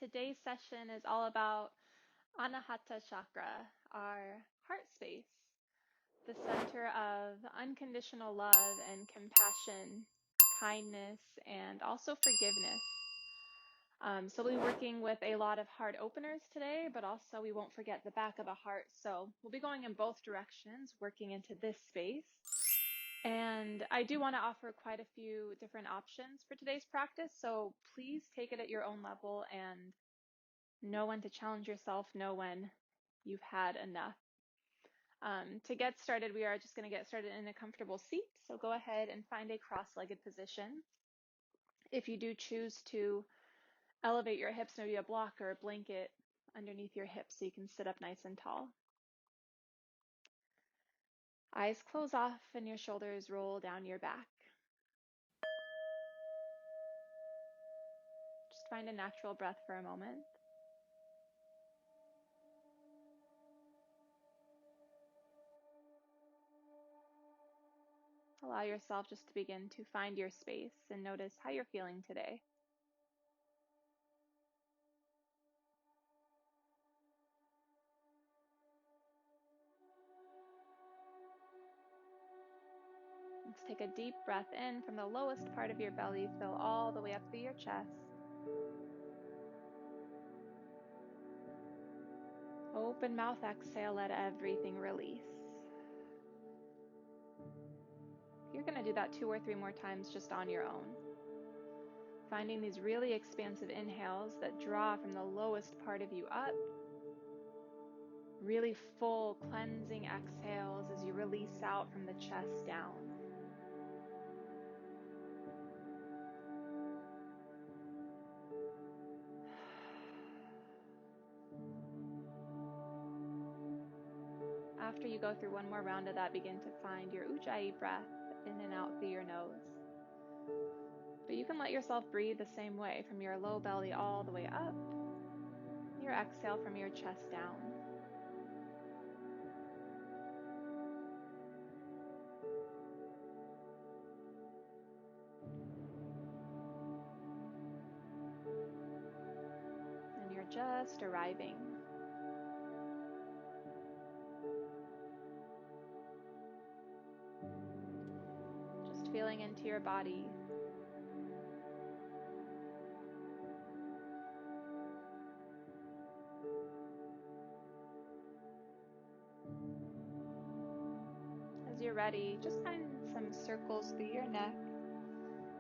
Today's session is all about Anahata Chakra, our heart space, the center of unconditional love and compassion, kindness, and also forgiveness. So we'll be working with a lot of heart openers today, but also we won't forget the back of the heart. So we'll be going in both directions, working into this space. And I do want to offer quite a few different options for today's practice. So please take it at your own level and know when to challenge yourself, know when you've had enough. To get started, we are just going to get started in a comfortable seat. So go ahead and find a cross-legged position. If you do choose to elevate your hips, maybe a block or a blanket underneath your hips so you can sit up nice and tall. Eyes close off and your shoulders roll down your back. Just find a natural breath for a moment. Allow yourself just to begin to find your space and notice how you're feeling today. Let's take a deep breath in from the lowest part of your belly, fill all the way up through your chest. Open mouth, exhale, let everything release. You're going to do that 2 or 3 more times just on your own. Finding these really expansive inhales that draw from the lowest part of you up. Really full cleansing exhales as you release out from the chest down. After you go through 1 more round of that, begin to find your Ujjayi breath in and out through your nose. But you can let yourself breathe the same way from your low belly all the way up. Your exhale from your chest down. And you're just arriving. Just feeling into your body. As you're ready, just find some circles through your neck.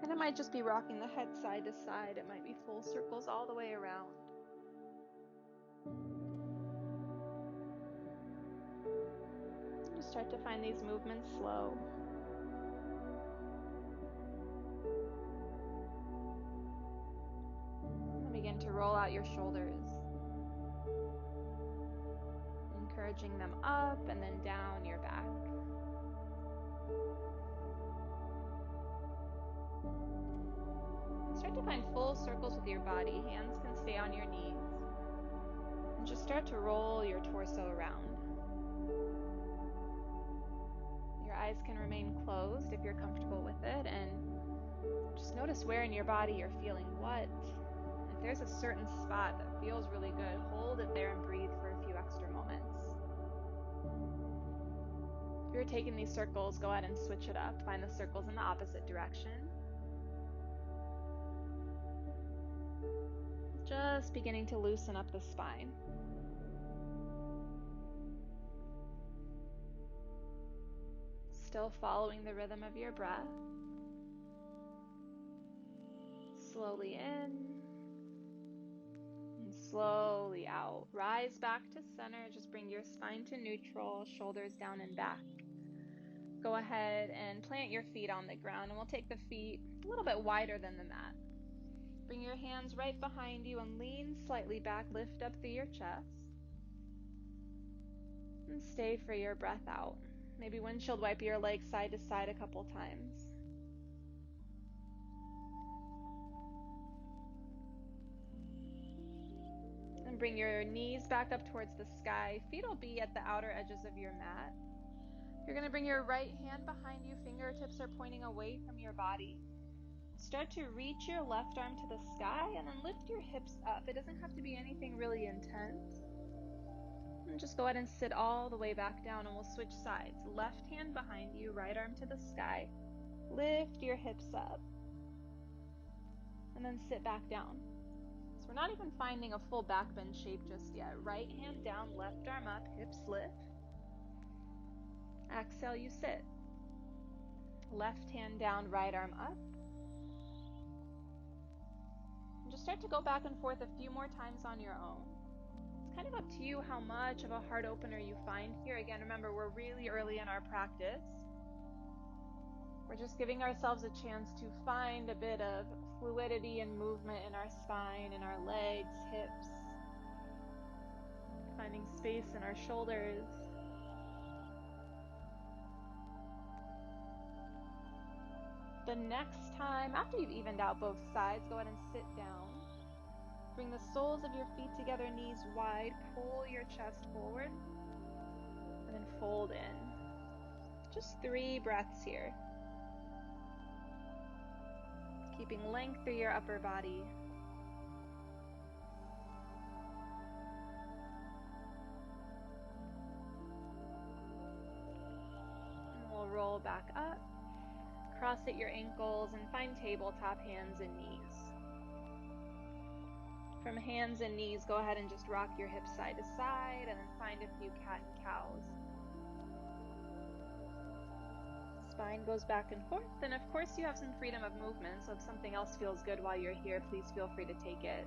And it might just be rocking the head side to side. It might be full circles all the way around. Just start to find these movements slow. And begin to roll out your shoulders. Encouraging them up and then down your back. Start to find full circles with your body. Hands can stay on your knees. And just start to roll your torso around. Your eyes can remain closed if you're comfortable with it, and just notice where in your body you're feeling what. If there's a certain spot that feels really good, hold it there and breathe for a few extra moments. If you're taking these circles, go ahead and switch it up. Find the circles in the opposite direction. Just beginning to loosen up the spine. Still following the rhythm of your breath. Slowly in and slowly out. Rise back to center. Just bring your spine to neutral, shoulders down and back. Go ahead and plant your feet on the ground, and we'll take the feet a little bit wider than the mat. Bring your hands right behind you and lean slightly back. Lift up through your chest. And stay for your breath out. Maybe windshield wipe your legs side to side a couple times. And bring your knees back up towards the sky. Feet will be at the outer edges of your mat. You're going to bring your right hand behind you. Fingertips are pointing away from your body. Start to reach your left arm to the sky and then lift your hips up. It doesn't have to be anything really intense. And just go ahead and sit all the way back down, and we'll switch sides. Left hand behind you, right arm to the sky. Lift your hips up. And then sit back down. So we're not even finding a full back bend shape just yet. Right hand down, left arm up, hips lift. Exhale, you sit. Left hand down, right arm up. And just start to go back and forth a few more times on your own. It's kind of up to you how much of a heart opener you find here. Again, remember, we're really early in our practice. We're just giving ourselves a chance to find a bit of fluidity and movement in our spine, in our legs, hips. Finding space in our shoulders. The next time, after you've evened out both sides, go ahead and sit down. Bring the soles of your feet together, knees wide. Pull your chest forward. And then fold in. Just 3 breaths here. Keeping length through your upper body. And we'll roll back up. Cross at your ankles and find tabletop, hands and knees. From hands and knees, go ahead and just rock your hips side to side and then find a few cat and cows. Spine goes back and forth, and of course you have some freedom of movement, so if something else feels good while you're here, please feel free to take it.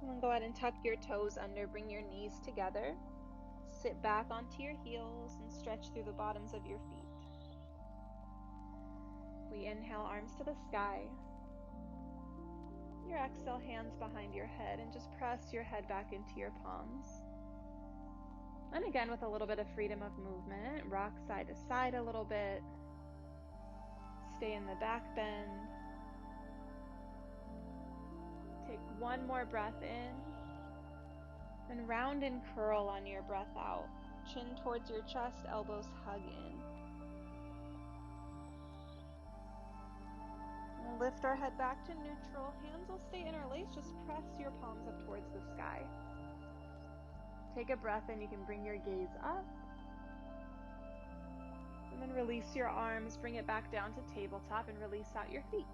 And then go ahead and tuck your toes under, bring your knees together. Sit back onto your heels and stretch through the bottoms of your feet. We inhale, arms to the sky. Your exhale, hands behind your head, and just press your head back into your palms. And again, with a little bit of freedom of movement, rock side to side a little bit. Stay in the back bend. Take one more breath in. And round and curl on your breath out. Chin towards your chest, elbows hug in. And lift our head back to neutral. Hands will stay interlaced. Just press your palms up towards the sky. Take a breath in. You can bring your gaze up. And then release your arms. Bring it back down to tabletop and release out your feet.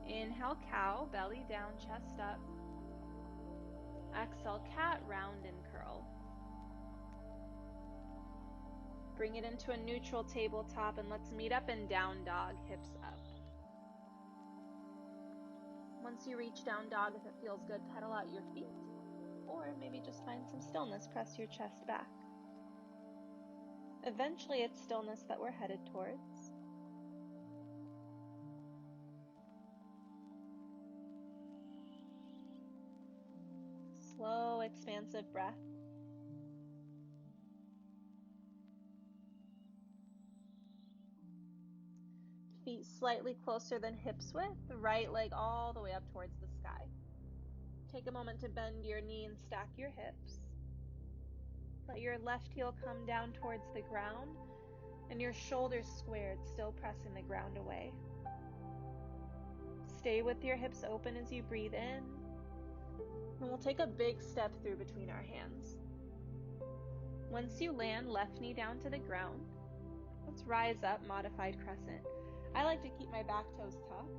Inhale, cow, belly down, chest up. Exhale, cat, round and curl. Bring it into a neutral tabletop, and let's meet up in down dog, hips up. Once you reach down dog, if it feels good, pedal out your feet, or maybe just find some stillness, press your chest back. Eventually, it's stillness that we're headed towards. Slow, expansive breath. Feet slightly closer than hips width, right leg all the way up towards the sky. Take a moment to bend your knee and stack your hips. Let your left heel come down towards the ground, and your shoulders squared, still pressing the ground away. Stay with your hips open as you breathe in, and we'll take a big step through between our hands. Once you land, left knee down to the ground. Let's rise up, modified crescent. I like to keep my back toes tucked.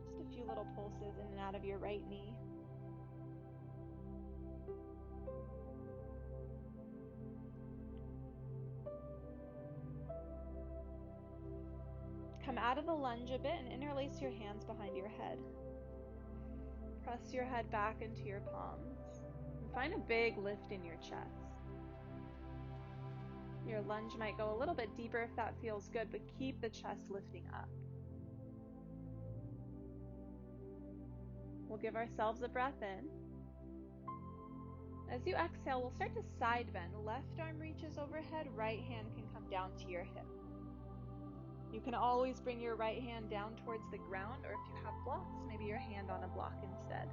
Just a few little pulses in and out of your right knee. Come out of the lunge a bit and interlace your hands behind your head. Press your head back into your palms and find a big lift in your chest. Your lunge might go a little bit deeper if that feels good, but keep the chest lifting up. We'll give ourselves a breath in. As you exhale, we'll start to side bend. Left arm reaches overhead, right hand can come down to your hip. You can always bring your right hand down towards the ground, or if you have blocks, maybe your hand on a block instead.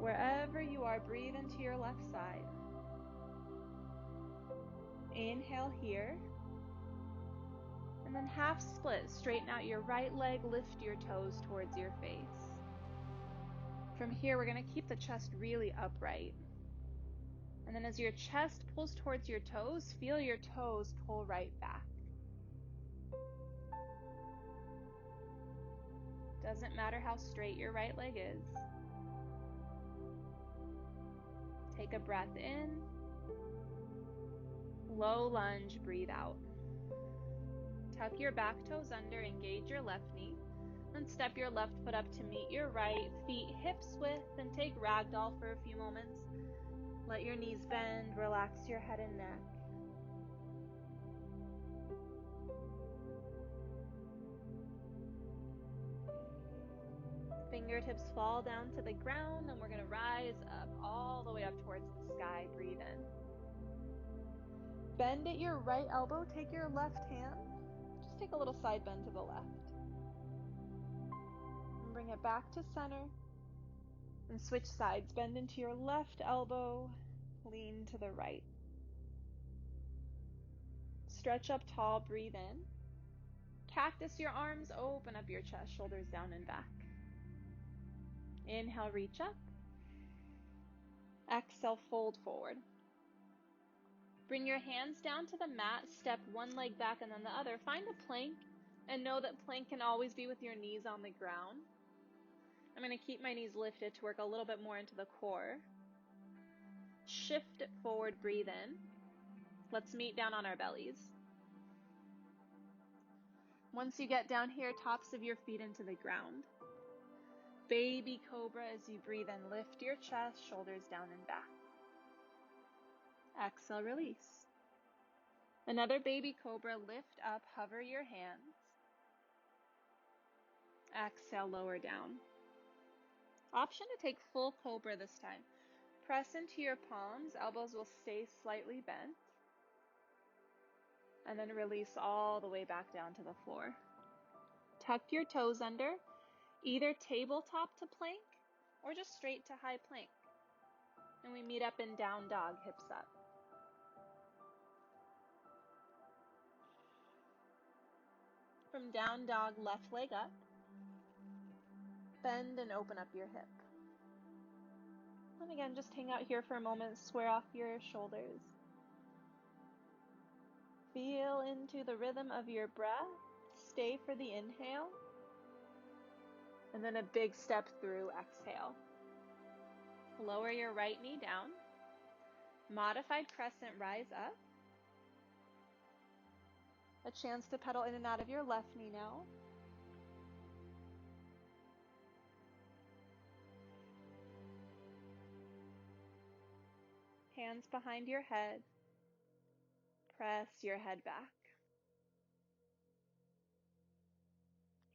Wherever you are, breathe into your left side. Inhale here. And then half split, straighten out your right leg, lift your toes towards your face. From here, we're going to keep the chest really upright. And then as your chest pulls towards your toes, feel your toes pull right back. Doesn't matter how straight your right leg is. Take a breath in. Low lunge, breathe out. Tuck your back toes under, engage your left knee. Then step your left foot up to meet your right, feet hips width, and take ragdoll for a few moments. Let your knees bend, relax your head and neck. Fingertips fall down to the ground, and we're going to rise up all the way up towards the sky. Breathe in. Bend at your right elbow, take your left hand. Just take a little side bend to the left. And bring it back to center. And switch sides. Bend into your left elbow, lean to the right. Stretch up tall, breathe in. Cactus your arms, open up your chest, shoulders down and back. Inhale, reach up. Exhale, fold forward. Bring your hands down to the mat, step one leg back and then the other. Find a plank and know that plank can always be with your knees on the ground. I'm going to keep my knees lifted to work a little bit more into the core. Shift it forward, breathe in. Let's meet down on our bellies. Once you get down here, tops of your feet into the ground. Baby cobra as you breathe in, lift your chest, shoulders down and back. Exhale, release. Another baby cobra, lift up, hover your hands. Exhale, lower down. Option to take full cobra this time. Press into your palms, elbows will stay slightly bent. And then release all the way back down to the floor. Tuck your toes under, either tabletop to plank or just straight to high plank. And we meet up in down dog, hips up. From down dog, left leg up. Bend and open up your hip. And again, just hang out here for a moment, square off your shoulders. Feel into the rhythm of your breath. Stay for the inhale. And then a big step through, exhale. Lower your right knee down. Modified crescent, rise up. A chance to pedal in and out of your left knee now. Hands behind your head. Press your head back.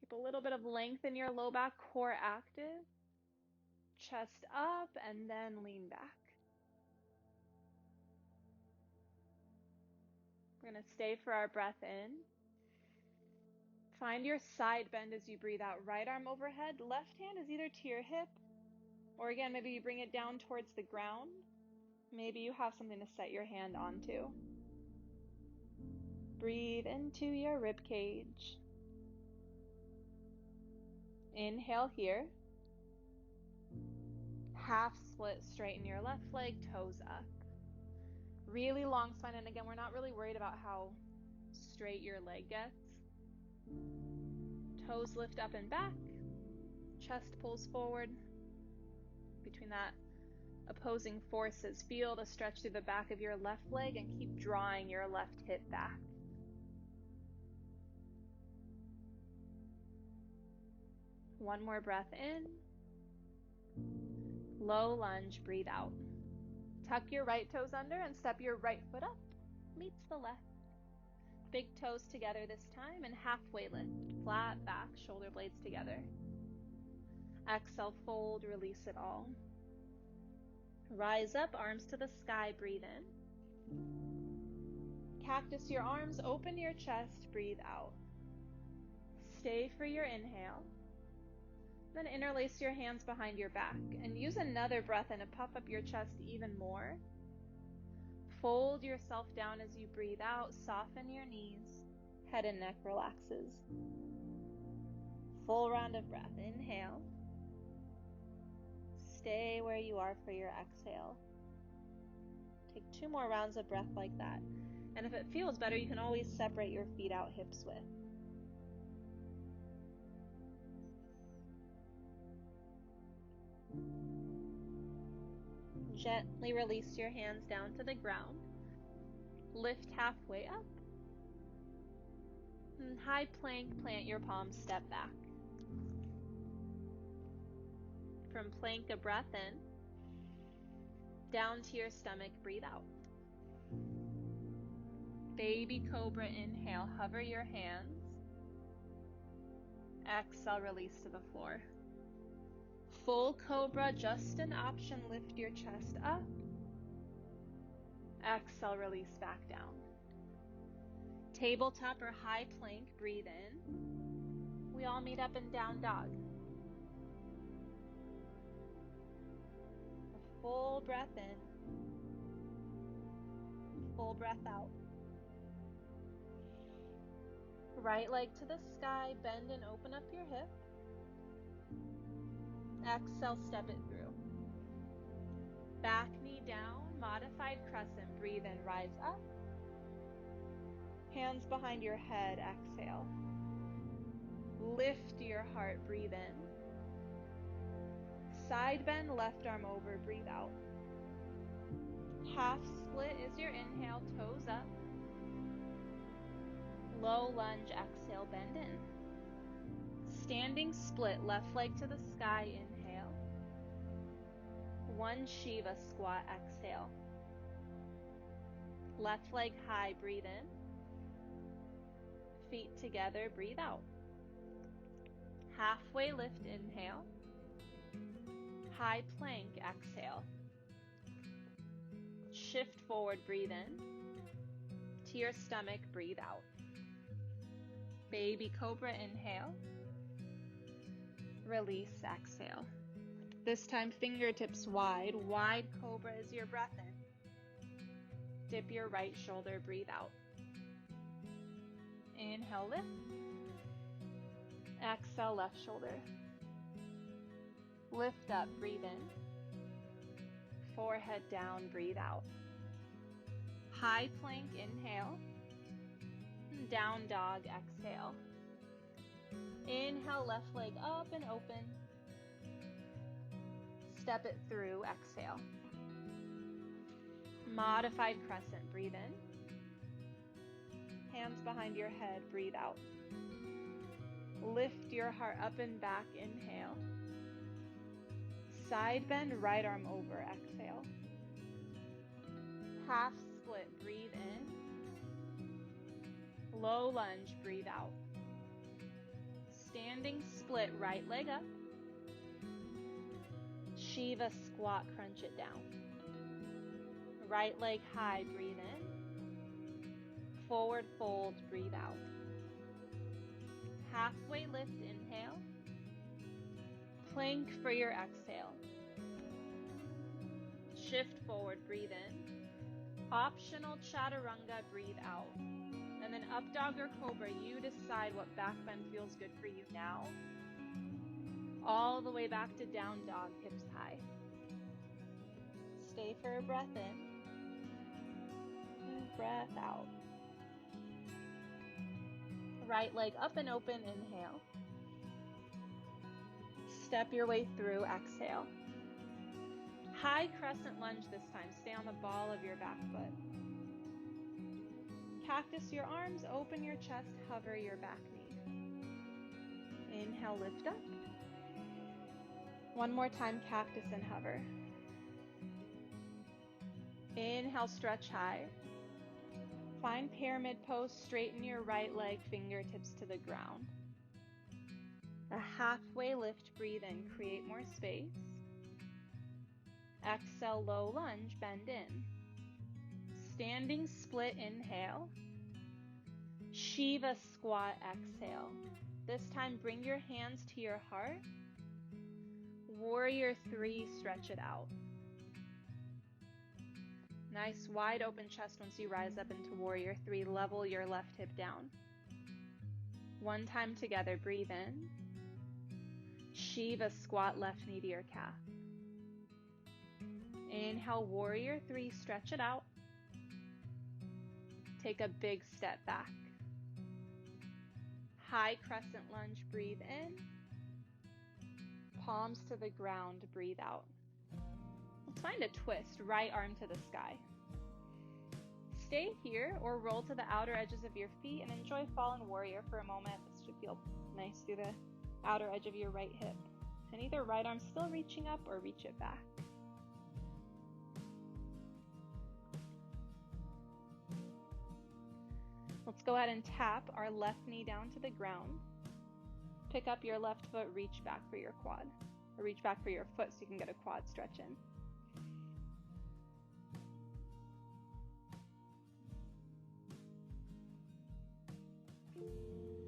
Keep a little bit of length in your low back, core active. Chest up and then lean back. We're going to stay for our breath in. Find your side bend as you breathe out. Right arm overhead. Left hand is either to your hip, or again, maybe you bring it down towards the ground. Maybe you have something to set your hand onto. Breathe into your rib cage. Inhale here. Half split, straighten your left leg, toes up. Really long spine, and again, we're not really worried about how straight your leg gets. Toes lift up and back. Chest pulls forward. Between that opposing forces, feel the stretch through the back of your left leg and keep drawing your left hip back. One more breath in. Low lunge, breathe out. Tuck your right toes under and step your right foot up. Meets the left. Big toes together this time and halfway lift. Flat back, shoulder blades together. Exhale, fold, release it all. Rise up, arms to the sky, breathe in. Cactus your arms, open your chest, breathe out. Stay for your inhale. Then interlace your hands behind your back and use another breath in to puff up your chest even more. Fold yourself down as you breathe out. Soften your knees. Head and neck relaxes. Full round of breath. Inhale. Stay where you are for your exhale. Take 2 more rounds of breath like that. And if it feels better, you can always separate your feet out hips width. Gently release your hands down to the ground. Lift halfway up. And high plank, plant your palms, step back. From plank, a breath in. Down to your stomach, breathe out. Baby cobra, inhale, hover your hands. Exhale, release to the floor. Full cobra, just an option, lift your chest up. Exhale, release back down. Tabletop or high plank, breathe in. We all meet up in down dog. A full breath in. Full breath out. Right leg to the sky, bend and open up your hip. Exhale, step it through. Back knee down, modified crescent, breathe in, rise up. Hands behind your head, exhale. Lift your heart, breathe in. Side bend, left arm over, breathe out. Half split is your inhale, toes up. Low lunge, exhale, bend in. Standing split, left leg to the sky, inhale. One Shiva squat, exhale. Left leg high, breathe in. Feet together, breathe out. Halfway lift, inhale. High plank, exhale. Shift forward, breathe in. To your stomach, breathe out. Baby cobra, inhale. Release, exhale. This time fingertips wide. Wide cobra is your breath in. Dip your right shoulder, breathe out. Inhale, lift. Exhale, left shoulder. Lift up, breathe in. Forehead down, breathe out. High plank, inhale. Down dog, exhale. Inhale, left leg up and open. Step it through, exhale. Modified crescent, breathe in. Hands behind your head, breathe out. Lift your heart up and back, inhale. Side bend, right arm over, exhale. Half split, breathe in. Low lunge, breathe out. Standing split, right leg up. Shiva squat, crunch it down. Right leg high, breathe in. Forward fold, breathe out. Halfway lift, inhale. Plank for your exhale. Shift forward, breathe in. Optional chaturanga, breathe out. And then up dog or cobra, you decide what back bend feels good for you now. All the way back to down dog, hips high. Stay for a breath in. And breath out. Right leg up and open, inhale. Step your way through, exhale. High crescent lunge this time. Stay on the ball of your back foot. Cactus your arms, open your chest, hover your back knee. Inhale, lift up. One more time, cactus and hover. Inhale, stretch high. Find pyramid pose, straighten your right leg, fingertips to the ground. A halfway lift, breathe in, create more space. Exhale, low lunge, bend in. Standing split, inhale. Shiva squat, exhale. This time, bring your hands to your heart. Warrior 3, stretch it out. Nice wide open chest once you rise up into Warrior 3. Level your left hip down. One time together, breathe in. Shiva, squat left knee to your calf. Inhale, Warrior 3, stretch it out. Take a big step back. High crescent lunge, breathe in. Palms to the ground, breathe out. Let's find a twist, right arm to the sky. Stay here or roll to the outer edges of your feet and enjoy Fallen Warrior for a moment. This should feel nice through the outer edge of your right hip. And either right arm still reaching up or reach it back. Let's go ahead and tap our left knee down to the ground. Pick up your left foot, reach back for your quad. Or reach back for your foot so you can get a quad stretch in.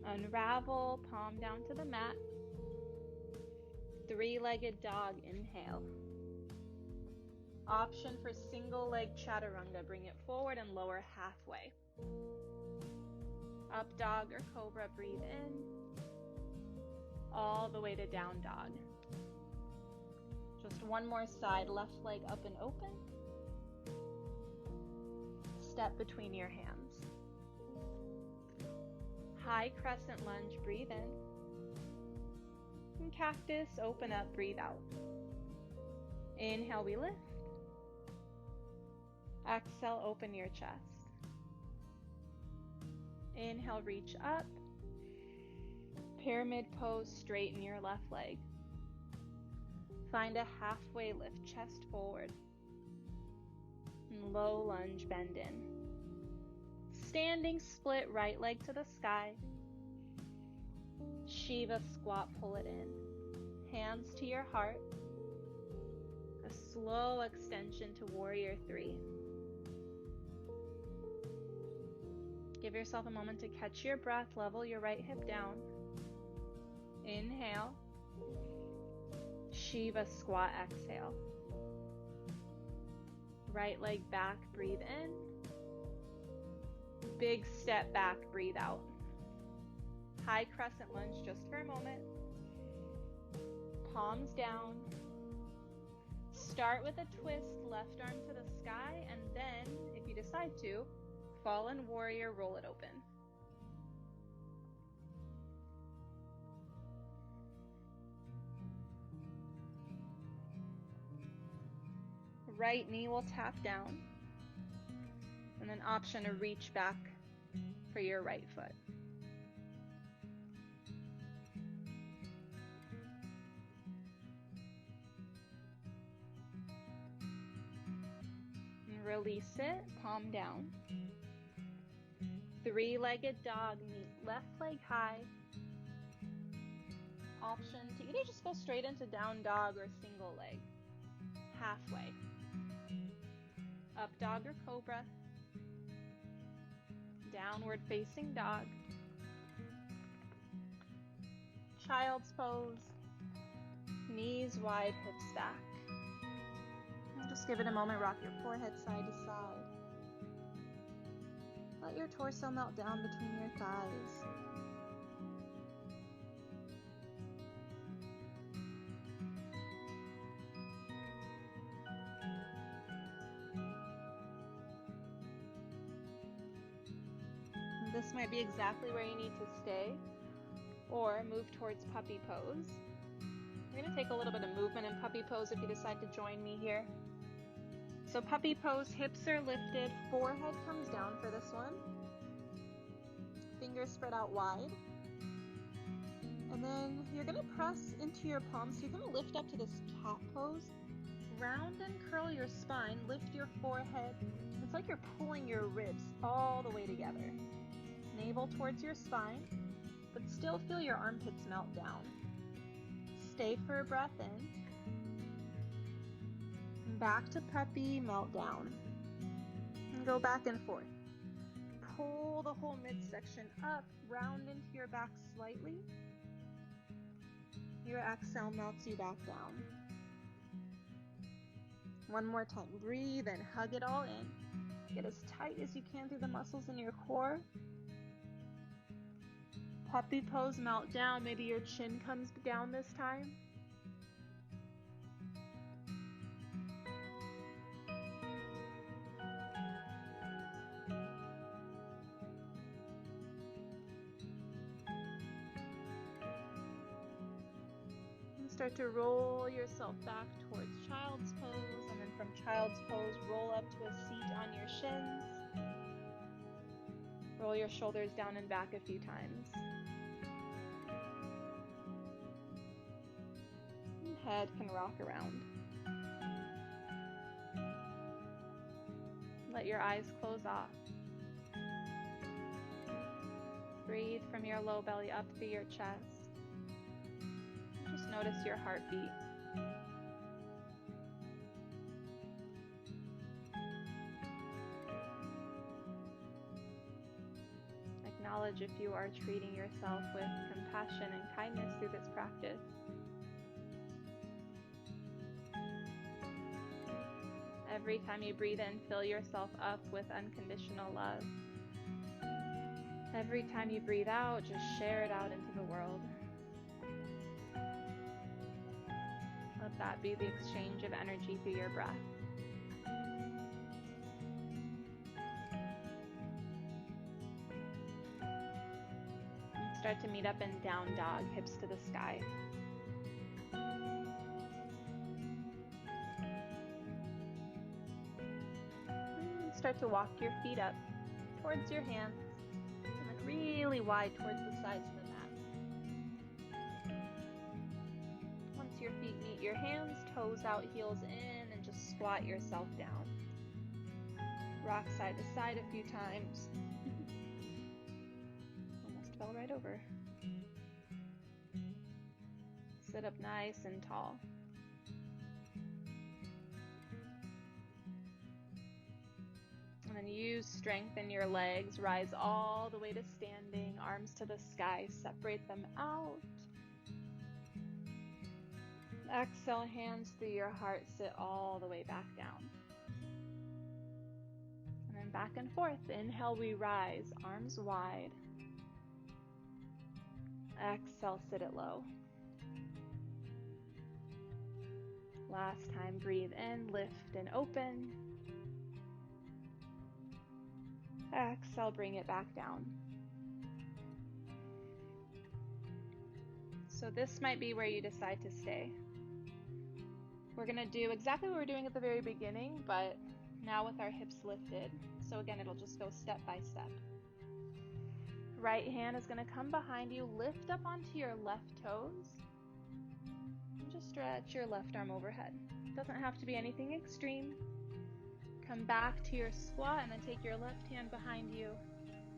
Unravel, palm down to the mat. Three-legged dog, inhale. Option for single leg chaturanga, bring it forward and lower halfway. Up dog or cobra, breathe in. All the way to down dog. Just one more side, left leg up and open. Step between your hands. High crescent lunge, breathe in. And cactus, open up, breathe out. Inhale, we lift. Exhale, open your chest. Inhale, reach up. Pyramid pose, straighten your left leg. Find a halfway lift, chest forward. And low lunge, bend in. Standing split, right leg to the sky. Shiva squat, pull it in. Hands to your heart. A slow extension to Warrior 3. Give yourself a moment to catch your breath. Level your right hip down. Inhale. Shiva squat, exhale. Right leg back, breathe in. Big step back, breathe out. High crescent lunge just for a moment. Palms down. Start with a twist, left arm to the sky, and then, if you decide to, Fallen Warrior, roll it open. Right knee will tap down. And then option to reach back for your right foot. And release it, palm down. Three-legged dog, meet left leg high. Option to either just go straight into down dog or single leg. Halfway. Up dog or cobra. Downward facing dog. Child's pose. Knees wide, hips back. And just give it a moment, rock your forehead side to side. Let your torso melt down between your thighs. This might be exactly where you need to stay, or move towards puppy pose. We're going to take a little bit of movement in puppy pose if you decide to join me here. So puppy pose, hips are lifted, forehead comes down for this one. Fingers spread out wide. And then you're going to press into your palms. So you're going to lift up to this cat pose. Round and curl your spine, lift your forehead. It's like you're pulling your ribs all the way together. Navel towards your spine, but still feel your armpits melt down. Stay for a breath in. Back to puppy, melt down. And go back and forth. Pull the whole midsection up, round into your back slightly. Your exhale melts you back down. One more time. Breathe and hug it all in. Get as tight as you can through the muscles in your core. Puppy pose, melt down. Maybe your chin comes down this time. And start to roll yourself back towards child's pose, and then from child's pose, roll up to a seat on your shins. Roll your shoulders down and back a few times. And head can rock around. Let your eyes close off. Breathe from your low belly up through your chest. Just notice your heartbeat. Acknowledge if you are treating yourself with compassion and kindness through this practice. Every time you breathe in, fill yourself up with unconditional love. Every time you breathe out, just share it out into the world. Let that be the exchange of energy through your breath. And start to meet up in down dog, hips to the sky. And start to walk your feet up towards your hands, and then really wide towards the sides of the mat. Once your feet meet your hands, toes out, heels in, and just squat yourself down. Rock side to side a few times. Almost fell right over. Sit up nice and tall. And then use strength in your legs. Rise all the way to standing, arms to the sky. Separate them out. Exhale, hands through your heart. Sit all the way back down. And then back and forth. Inhale, we rise, arms wide. Exhale, sit it low. Last time, breathe in, lift and open. Exhale, bring it back down. So this might be where you decide to stay. We're going to do exactly what we were doing at the very beginning, but now with our hips lifted. So again, it'll just go step by step. Right hand is going to come behind you, lift up onto your left toes. And just stretch your left arm overhead. Doesn't have to be anything extreme. Come back to your squat and then take your left hand behind you.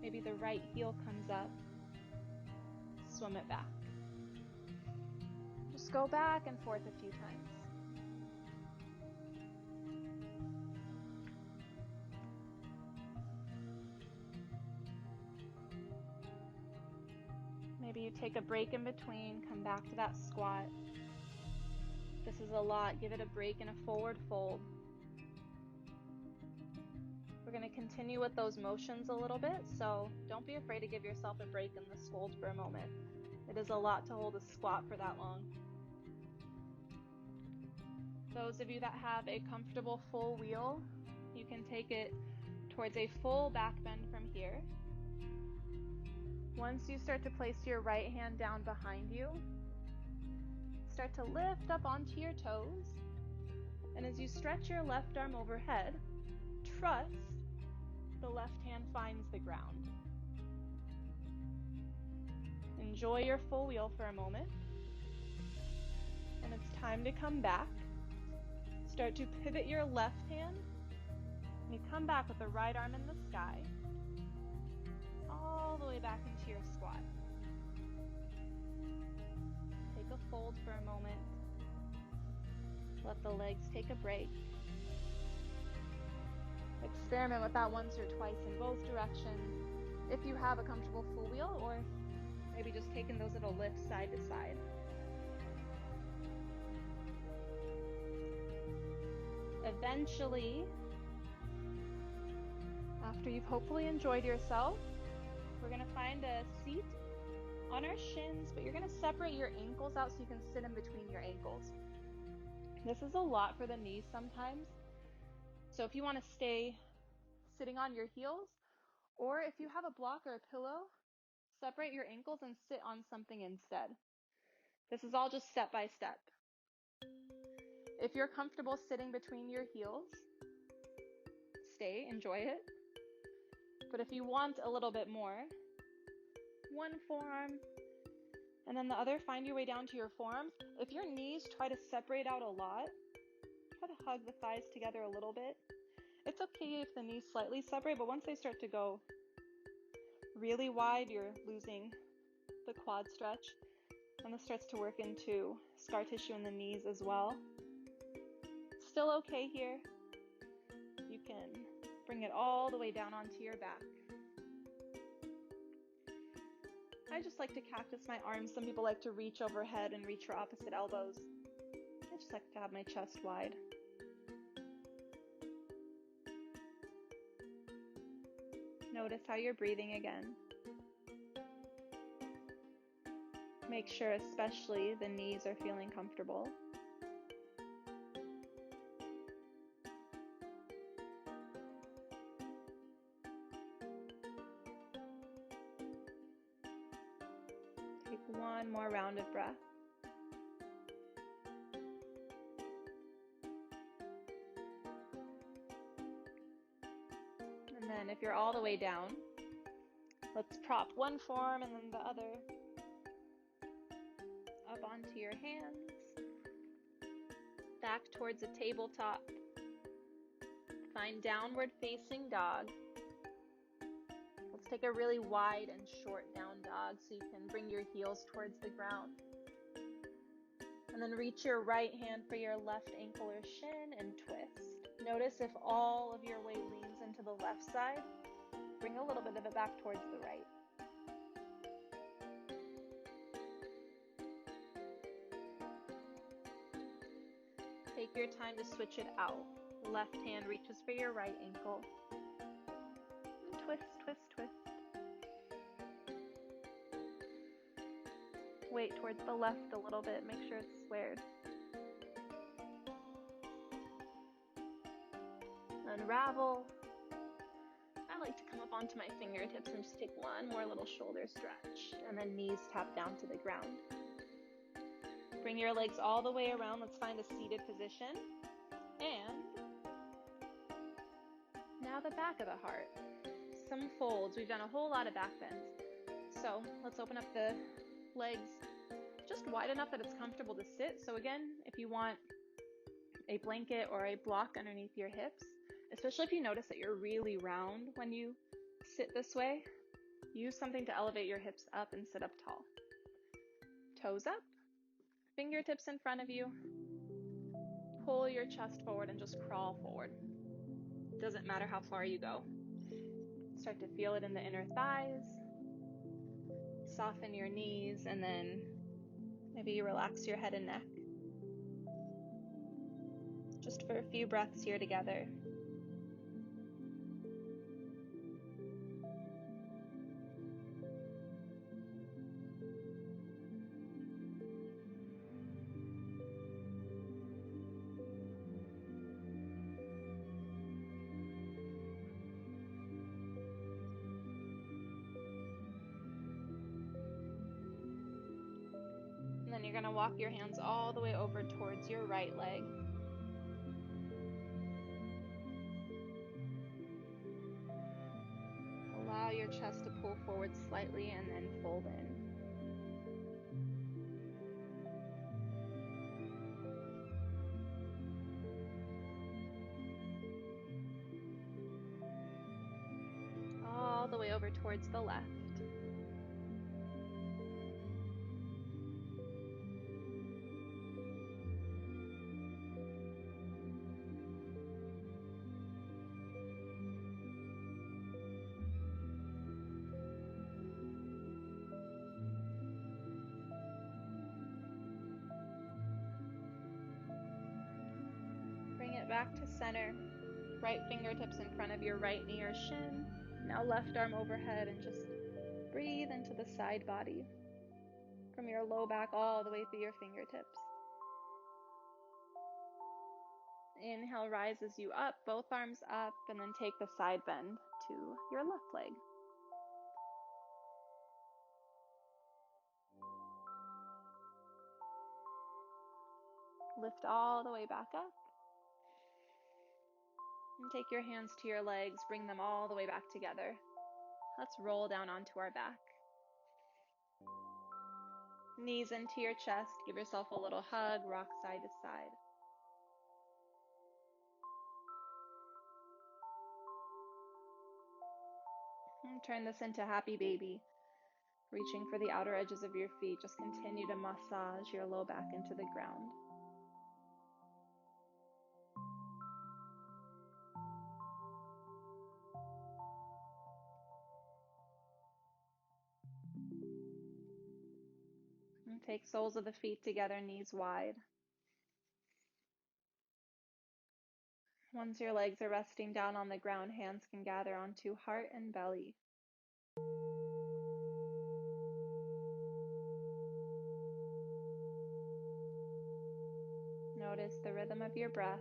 Maybe the right heel comes up. Swim it back. Just go back and forth a few times. Maybe you take a break in between, come back to that squat. If this is a lot, give it a break in a forward fold. We're going to continue with those motions a little bit, so don't be afraid to give yourself a break in this fold for a moment. It is a lot to hold a squat for that long. Those of you that have a comfortable full wheel, you can take it towards a full back bend from here. Once you start to place your right hand down behind you, start to lift up onto your toes. And as you stretch your left arm overhead, trust the left hand finds the ground. Enjoy your full wheel for a moment. And it's time to come back. Start to pivot your left hand. And you come back with the right arm in the sky. All the way back into your squat. Take a fold for a moment. Let the legs take a break. Experiment with that once or twice in both directions. If you have a comfortable full wheel, or maybe just taking those little lifts side to side. eventually, after you've hopefully enjoyed yourself, we're going to find a seat on our shins, but you're going to separate your ankles out so you can sit in between your ankles. This is a lot for the knees sometimes. So if you want to stay sitting on your heels, or if you have a block or a pillow, separate your ankles and sit on something instead. This is all just step by step. If you're comfortable sitting between your heels, stay, enjoy it. But if you want a little bit more, one forearm, and then the other, find your way down to your forearms. If your knees try to separate out a lot, try to hug the thighs together a little bit. It's okay if the knees slightly separate, but once they start to go really wide, you're losing the quad stretch. And this starts to work into scar tissue in the knees as well. Still okay here. You can bring it all the way down onto your back. I just like to cactus my arms. Some people like to reach overhead and reach for opposite elbows. I just like to have my chest wide. Notice how you're breathing again. Make sure especially the knees are feeling comfortable. Take one more round of breath. And then if you're all the way down, let's prop one forearm and then the other up onto your hands, back towards a tabletop. Find downward facing dog. Let's take a really wide and short down dog so you can bring your heels towards the ground. And then reach your right hand for your left ankle or shin and twist. Notice if all of your weight leans into the left side, bring a little bit of it back towards the right. Take your time to switch it out. Left hand reaches for your right ankle. And twist, twist, twist. Weight towards the left a little bit. Make sure it's squared. Unravel. I like to come up onto my fingertips and just take one more little shoulder stretch. And then knees tap down to the ground. Bring your legs all the way around. Let's find a seated position. And now the back of the heart. Some folds. We've done a whole lot of back bends. So let's open up the legs just wide enough that it's comfortable to sit. So again, if you want a blanket or a block underneath your hips, especially if you notice that you're really round when you sit this way, use something to elevate your hips up and sit up tall. Toes up. Fingertips in front of you. Pull your chest forward and just crawl forward. Doesn't matter how far you go. Start to feel it in the inner thighs. Soften your knees, and then maybe you relax your head and neck. Just for a few breaths here together. And then you're going to walk your hands all the way over towards your right leg. Allow your chest to pull forward slightly and then fold in. All the way over towards the left. back to center. Right fingertips in front of your right knee or shin. Now left arm overhead and just breathe into the side body. From your low back all the way through your fingertips. Inhale rises you up, both arms up, and then take the side bend to your left leg. Lift all the way back up. And take your hands to your legs, bring them all the way back together. Let's roll down onto our back. Knees into your chest, give yourself a little hug, rock side to side. And turn this into happy baby. Reaching for the outer edges of your feet, just continue to massage your low back into the ground. And take soles of the feet together, knees wide. Once your legs are resting down on the ground, hands can gather onto heart and belly. Notice the rhythm of your breath.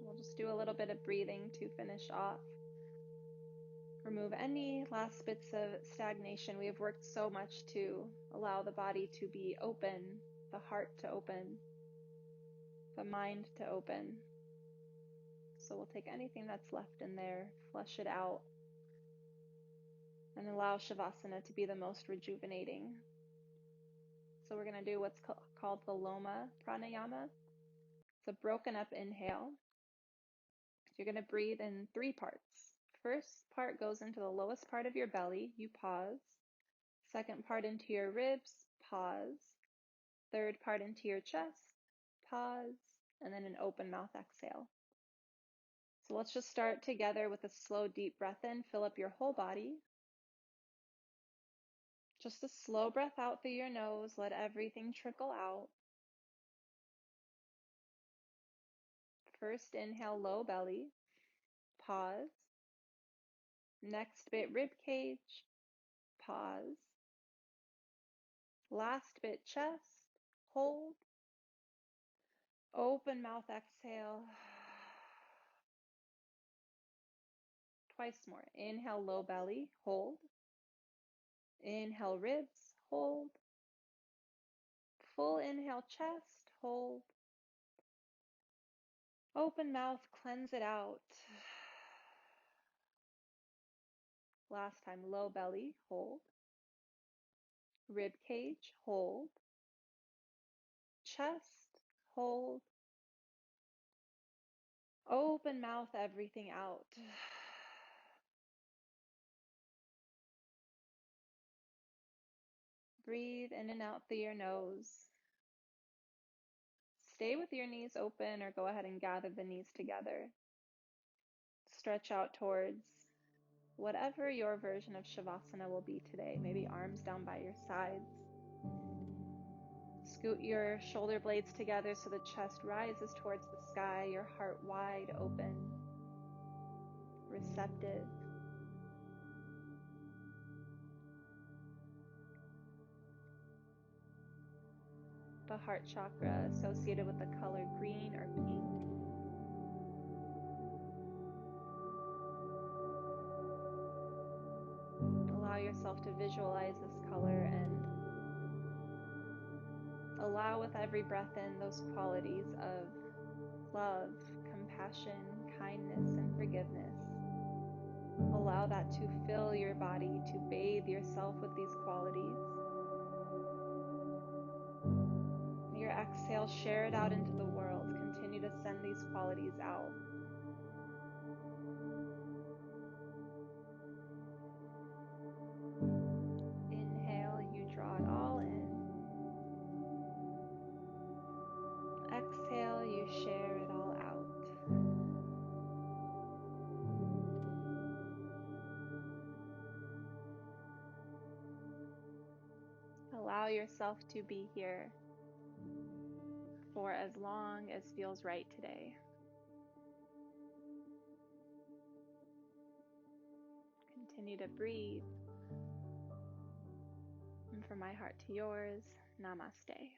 We'll just do a little bit of breathing to finish off. Remove any last bits of stagnation. We have worked so much to allow the body to be open, the heart to open, the mind to open. So we'll take anything that's left in there, flush it out, and allow Shavasana to be the most rejuvenating. So we're going to do what's called the Loma Pranayama. It's a broken up inhale. So you're going to breathe in 3 parts. First part goes into the lowest part of your belly, you pause. Second part into your ribs, pause. Third part into your chest, pause, and then an open mouth exhale. So let's just start together with a slow, deep breath in. Fill up your whole body. Just a slow breath out through your nose. Let everything trickle out. First inhale, low belly, pause. Next bit, rib cage, pause. Last bit, chest, hold. Open mouth exhale. Twice more. Inhale, low belly, hold. Inhale, ribs, hold. Full inhale, chest, hold. Open mouth, cleanse it out. Last time, low belly, hold. Rib cage, hold. Chest, hold. Open mouth, everything out. Breathe in and out through your nose. Stay with your knees open or go ahead and gather the knees together. Stretch out towards whatever your version of Shavasana will be today. Maybe arms down by your sides. Scoot your shoulder blades together so the chest rises towards the sky, your heart wide open, receptive. The heart chakra associated with the color green or pink. Allow yourself to visualize this color and allow with every breath in those qualities of love, compassion, kindness, and forgiveness. Allow that to fill your body, to bathe yourself with these qualities. Your exhale, share it out into the world. Continue to send these qualities out. Inhale, you draw it all in. Exhale, you share it all out. Allow yourself to be here for as long as feels right today. Continue to breathe. And from my heart to yours, namaste.